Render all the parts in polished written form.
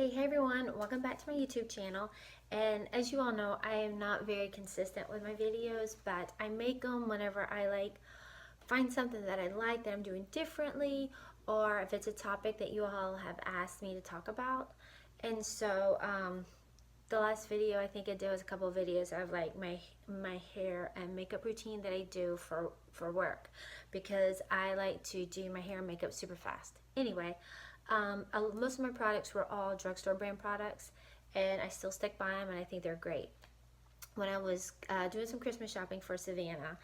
Hey everyone, welcome back to my YouTube channel. And as you all know, I am not very consistent with my videos, but I make them whenever I find something that I like that I'm doing differently, or if it's a topic that you all have asked me to talk about. And so the last video I think I did was a couple of videos of like my hair and makeup routine that I do for work, because I like to do my hair and makeup super fast. Anyway, most of my products were all drugstore brand products, and I still stick by them, and I think they're great. When I was doing some Christmas shopping for Savannah,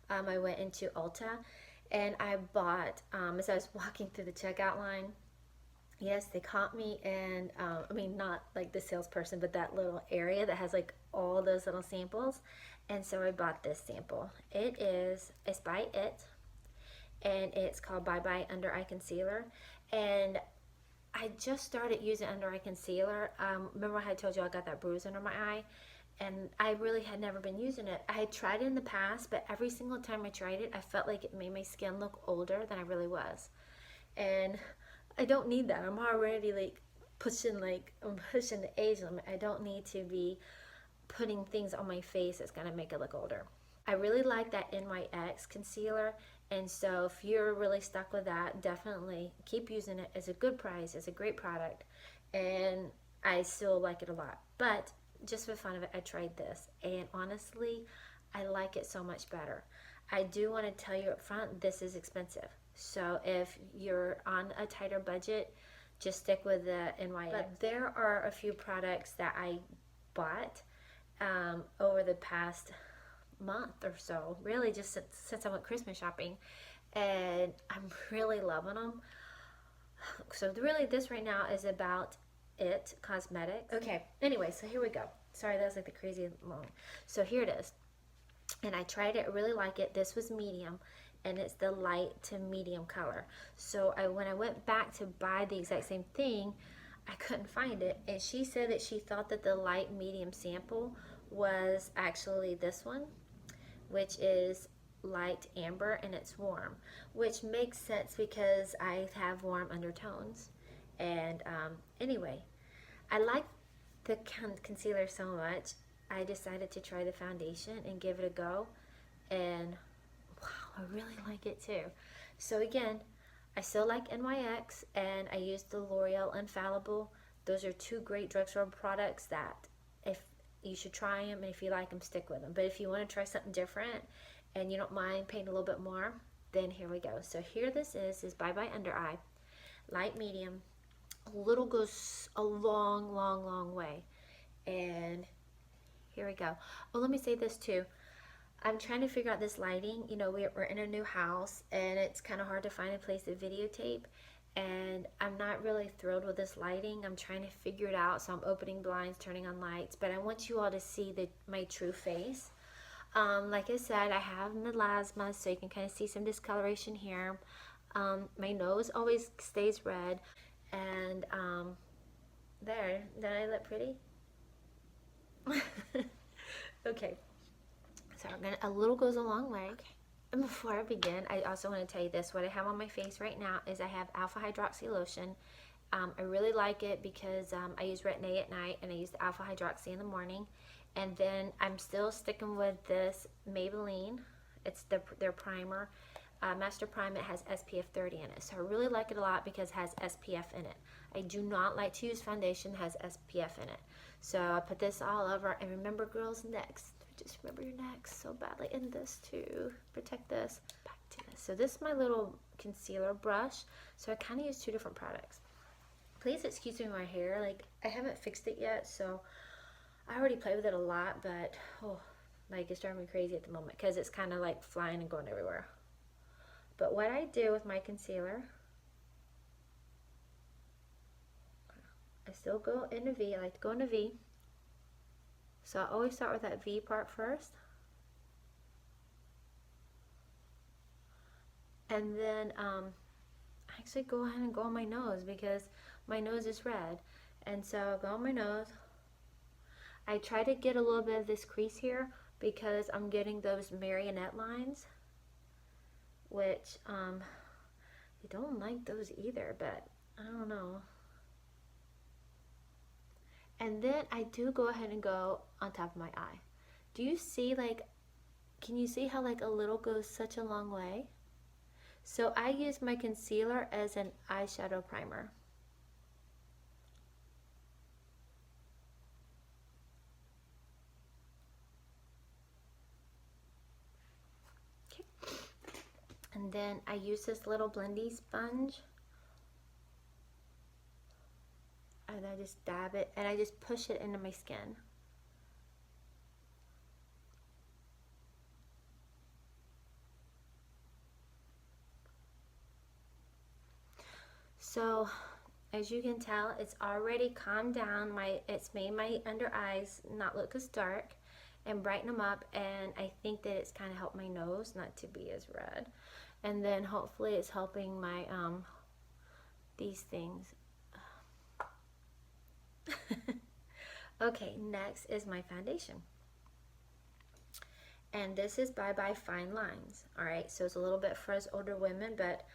I went into Ulta, and I bought, as I was walking through the checkout line, yes, they caught me, and I mean, not like the salesperson, but that little area that has like all those little samples. And so I bought this sample. It's by It, and it's called Bye Bye Under Eye Concealer. And I just started using under eye concealer. Remember I had told you I got that bruise under my eye, and I really had never been using it. I had tried it in the past, but every single time I tried it, I felt like it made my skin look older than I really was. And I don't need that. I'm already I'm pushing the age limit. I don't need to be putting things on my face that's gonna make it look older. I really like that NYX concealer, and so if you're really stuck with that, definitely keep using it. It's a good price, it's a great product, and I still like it a lot. But just for fun of it, I tried this, and honestly, I like it so much better. I do want to tell you up front, this is expensive. So if you're on a tighter budget, just stick with the NYX. But there are a few products that I bought over the past month or so, really just since I went Christmas shopping, and I'm really loving them. So really this right now is about It Cosmetics. Okay, anyway, so here we go. Sorry, that was like the crazy long. So here it is, and I tried it. I really like it. This was medium, and it's the light to medium color. So when I went back to buy the exact same thing, I couldn't find it, and she said that she thought that the light medium sample was actually this one, which is light amber, and it's warm, which makes sense because I have warm undertones. And anyway, I like the concealer so much, I decided to try the foundation and give it a go, and wow, I really like it too. So again, I still like NYX, and I use the L'Oreal Infallible. Those are two great drugstore products that if you should try them, and if you like them, stick with them. But if you want to try something different and you don't mind paying a little bit more, then here we go. So here this is Bye Bye Under Eye, light medium. A little goes a long way. And here we go. Oh, let me say this too. I'm trying to figure out this lighting. You know, we're in a new house, and it's kind of hard to find a place to videotape, and I'm not really thrilled with this lighting. I'm trying to figure it out, so I'm opening blinds, turning on lights, but I want you all to see my true face. Like I said, I have melasma, so you can kind of see some discoloration here. My nose always stays red, and there, did I look pretty? Okay, so a little goes a long way. And before I begin, I also want to tell you this. What I have on my face right now is I have alpha hydroxy lotion. I really like it because I use Retin-A at night, and I use the alpha hydroxy in the morning. And then I'm still sticking with this Maybelline. It's their primer. Master Prime. It has SPF 30 in it. So I really like it a lot because it has SPF in it. I do not like to use foundation that has SPF in it. So I put this all over. And remember, girls, next. Just remember your neck so badly. And this too. Protect this. Back to this. So this is my little concealer brush. So I kind of use two different products. Please excuse me my hair. Like, I haven't fixed it yet, so I already play with it a lot, but it's driving me crazy at the moment because it's kind of like flying and going everywhere. But what I do with my concealer, I still go in a V. I like to go in a V. So I always start with that V part first. And then I actually go ahead and go on my nose because my nose is red. And so I'll go on my nose. I try to get a little bit of this crease here because I'm getting those marionette lines, which I don't like those either, but I don't know. And then I do go ahead and go on top of my eye. Do you see, like, can you see how like a little goes such a long way? So I use my concealer as an eyeshadow primer. Okay. And then I use this little blendy sponge. And I just dab it and I just push it into my skin. So as you can tell, it's already calmed down. It's made my under eyes not look as dark and brighten them up, and I think that it's kind of helped my nose not to be as red. And then hopefully it's helping my these things. Okay, next is my foundation. And this is Bye Bye Fine Lines. All right, so it's a little bit for us older women, but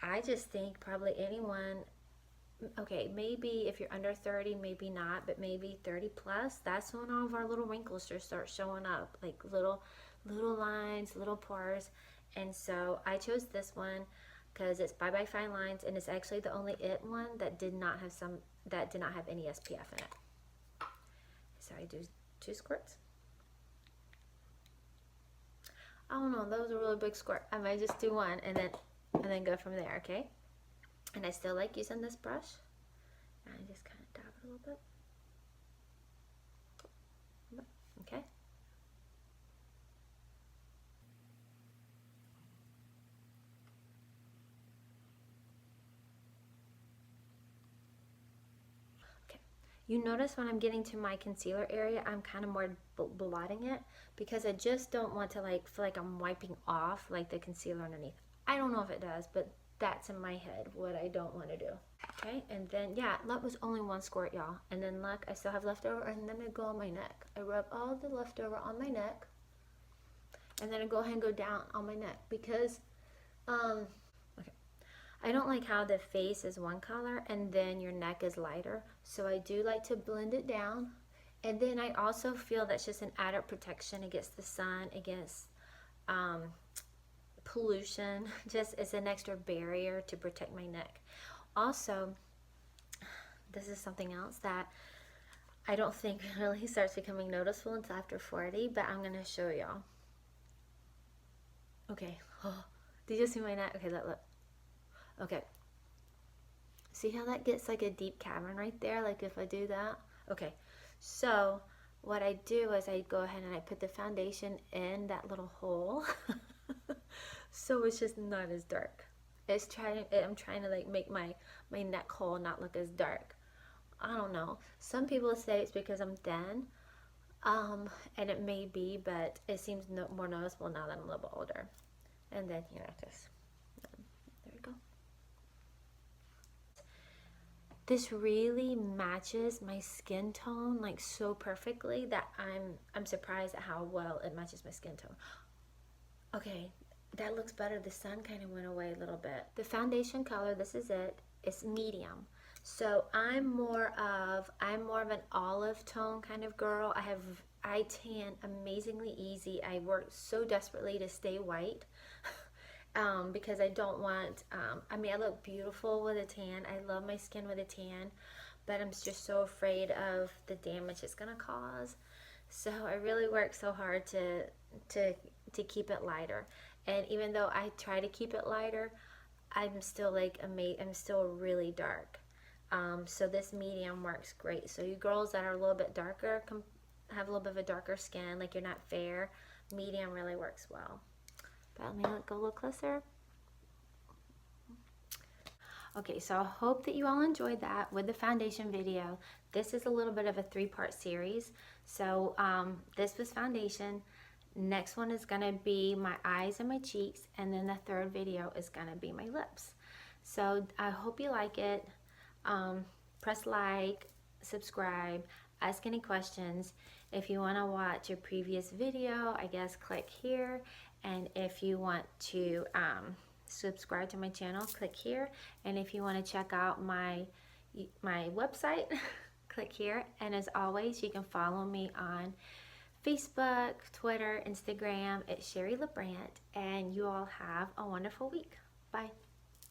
I just think probably anyone, okay, maybe if you're under 30, maybe not, but maybe 30 plus, that's when all of our little wrinkles just start showing up, like little lines, little pores. And so I chose this one because it's Bye Bye Fine Lines, and it's actually the only one that did not have any SPF in it. So I do 2 squirts. I don't know, that was a really big squirt. I might just do 1 and then go from there, okay? And I still like using this brush. And I just kind of dab it a little bit. Okay? Okay. You notice when I'm getting to my concealer area, I'm kind of more blotting it because I just don't want to like feel like I'm wiping off like the concealer underneath. I don't know if it does, but that's in my head what I don't want to do. Okay, and then yeah, that was only 1 squirt, y'all. And then look, I still have leftover, and then I go on my neck. I rub all the leftover on my neck, and then I go ahead and go down on my neck because okay, I don't like how the face is one color and then your neck is lighter. So I do like to blend it down. And then I also feel that's just an added protection against the sun, against pollution, just as an extra barrier to protect my neck. Also, this is something else that I don't think really starts becoming noticeable until after 40, but I'm gonna show y'all. Okay, oh, did you see my neck? Okay, look. Okay, see how that gets like a deep cavern right there, like if I do that? Okay, so what I do is I go ahead and I put the foundation in that little hole so it's just not as dark. I'm trying to like make my neck hole not look as dark. I don't know. Some people say it's because I'm thin, and it may be, but it seems more noticeable now that I'm a little bit older. And then, you know, just there we go. This really matches my skin tone like so perfectly that I'm surprised at how well it matches my skin tone. Okay, that looks better. The sun kind of went away a little bit. The foundation color, this is it. It's medium. So I'm more of an olive tone kind of girl. I tan amazingly easy. I work so desperately to stay white. Because I don't want, I mean, I look beautiful with a tan. I love my skin with a tan, but I'm just so afraid of the damage it's gonna cause. So I really work so hard to keep it lighter. And even though I try to keep it lighter, I'm still like I'm still really dark. So this medium works great. So you girls that are a little bit darker, have a little bit of a darker skin, like you're not fair, medium really works well. But let me go a little closer. Okay, so I hope that you all enjoyed that with the foundation video. This is a little bit of a 3-part series. So this was foundation. Next one is gonna be my eyes and my cheeks, and then the 3rd video is gonna be my lips. So I hope you like it. Press like, subscribe, ask any questions. If you wanna watch a previous video, I guess click here. And if you want to subscribe to my channel, click here. And if you want to check out my website, click here. And as always, you can follow me on Facebook, Twitter, Instagram. It's Sherry LaBrant. And you all have a wonderful week. Bye.